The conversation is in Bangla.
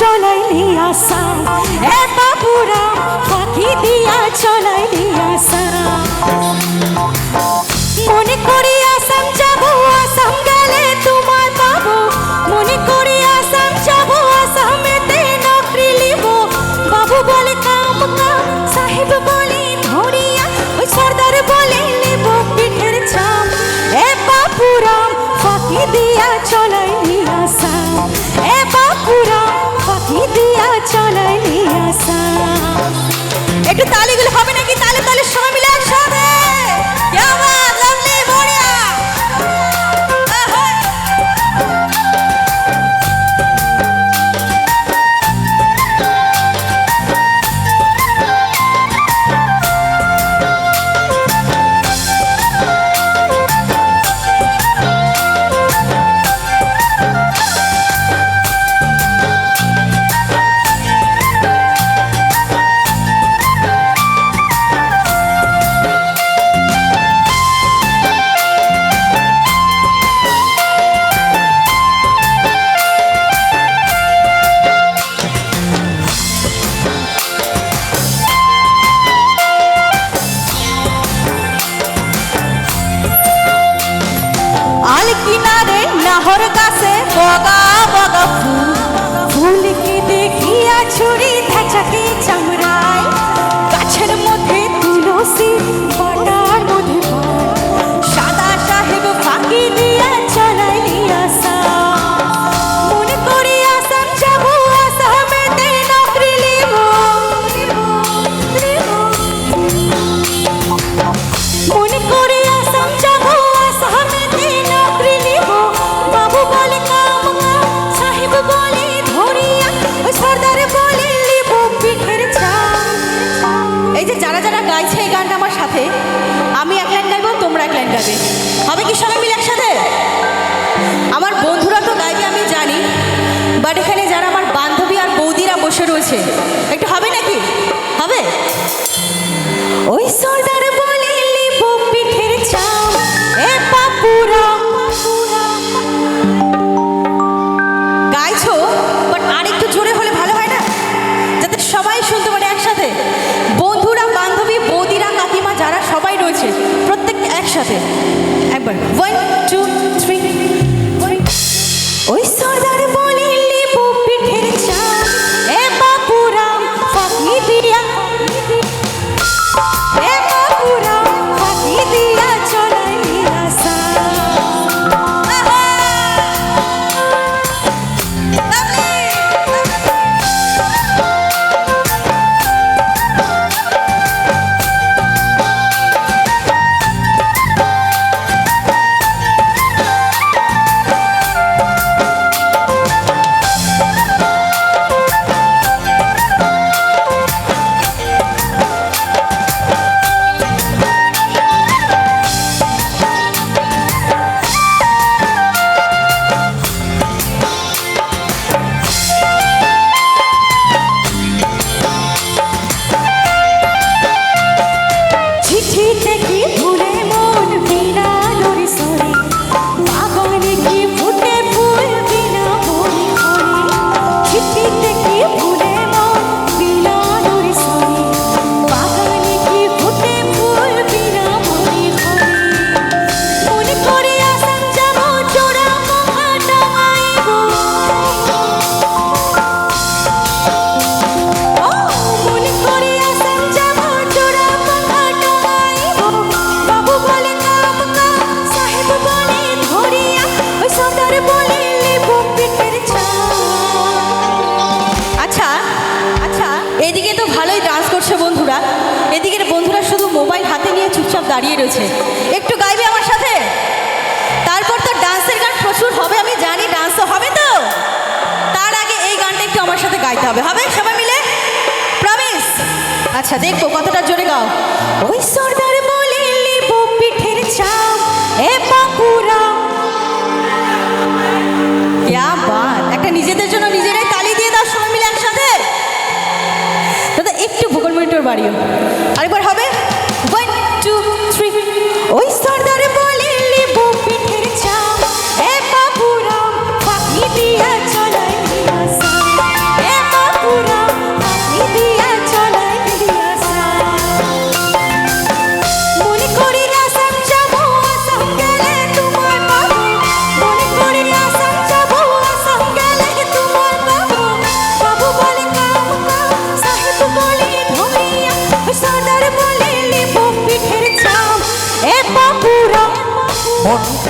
চলাইলি আসা, এ বাবুরাম ফাঁকি দিয়া চলাইলি আসা। মনে করি আসাম যাবো, আসাম গেলে তোমায় পাবো, মনে করি আসাম যাবো, আসামেতে নকরি লিব। বাবু বলে কাম কাম, সাহেব বলে ধরিয়া, ওই সর্দার বলে লিব পিঠের চাম। এ বাবুরাম ফাঁকি দিয়া চলাইলি আসা, এ বাবুরাম ফাঁকি দিয়া চলাইলি আসা। একটু তালিগুলো হবে নাকি? তালে তালে সবাই মিলে একসাথে। কিনারে নাহর গাছে বগা বগা ফুল, ফুলকে দেখিয়া ছুরি ধাচাকে চামড়ায়, গাছের মধ্যে তুলসী পাতার মধ্যে সাদা সাহেব ফাঁকি দিয়া চলাইলি আসা। মনে করি আসাম যাবো, আসামেতে নকরি লিব। মনে করি আসাম যাবো, আসামেতে নকরি লিব। বাবু বলে কাম কাম, সাহেব বলে ধরিয়া, ওই সর্দার বলে লিব পিঠের চাম। এই যে যারা যারা গাইছে এই গানটা আমার সাথে, আমি এক লাইন গাইবো, তোমরা এক লাইন গাইবে, হবে কি সবাই মিলে একসাথে? আমার বন্ধুরা তো গাইবে আমি জানি, বাট এখানে যারা আমার বান্ধবী আর বৌদিরা বসে রয়েছে, একটু হবে নাকি? হবে? ওই সর্দার বলে লিব পিঠের চাম, এ বাবুরাম। গাইছো, বাট আরেকটু জোরে হলে ভালো হয় না? যাতে সবাই শুনতে পারে একসাথে। বন্ধুরা, বান্ধবী, বৌদিরা, কাকিমা যারা সবাই রয়েছে, প্রত্যেক একসাথে একবার 1 2 3। ওই সর্দার বলে লিব পিঠের চাম, এ বাবুরাম ফাঁকি দিয়া, এ বাবুরাম ফাঁকি দিয়া চলাইলি আসা। চিঠিতে কি ভুলে মন বিনা দরি সরে, বাগানে কি ফুটে ফুল বিনা বলি হরে। চিঠিতে কি ভুলে মন বিনা দরি সরে, বাগানে কি ফুটে ফুল বিনা বলি হরে। মনে করে আসাম যাবো, জোড়া মহা ডাঙাইব। মনে করে আসাম যাবো, জোড়া মহা ডাঙাইব। বাবু বলে কাম কাম, সাহেব বলে ধরিয়া, ওই সর্দার বলে লিব পিঠের চাম। আচ্ছা আচ্ছা, এদিকে তো ভালোই ডান্স করছে বন্ধুরা, এদিকে বন্ধুরা শুধু মোবাইল হাতে নিয়ে চুপচাপ দাঁড়িয়ে রয়েছে। একটু গাইবে আমার সাথে? তারপর তো ডান্সের গান প্রচুর হবে, আমি জানি ডান্স তো হবে। তো তার আগে এই গানটা একটু আমার সাথে গাইতে হবে, হবে সবাই মিলে? প্রমিস? আচ্ছা, দেখবো কতটা জোরে গাও। ওই সর্দার বলে লিব পিঠের চাম, এ বাবুরাম। क्या बात! একটা নিজেদের জন্য নিজেরাই তালি দিয়ে দাও সবাই মিলে একসাথে। দাদা একটু ভোকাল মনিটর বাড়িও, আরেকবার হবে? 1 2 3। ওই সর্দার বলে লিব পিঠের চাম, এ বাবুরাম ফাঁকি দিয়া চলাইলি আসা, এ মন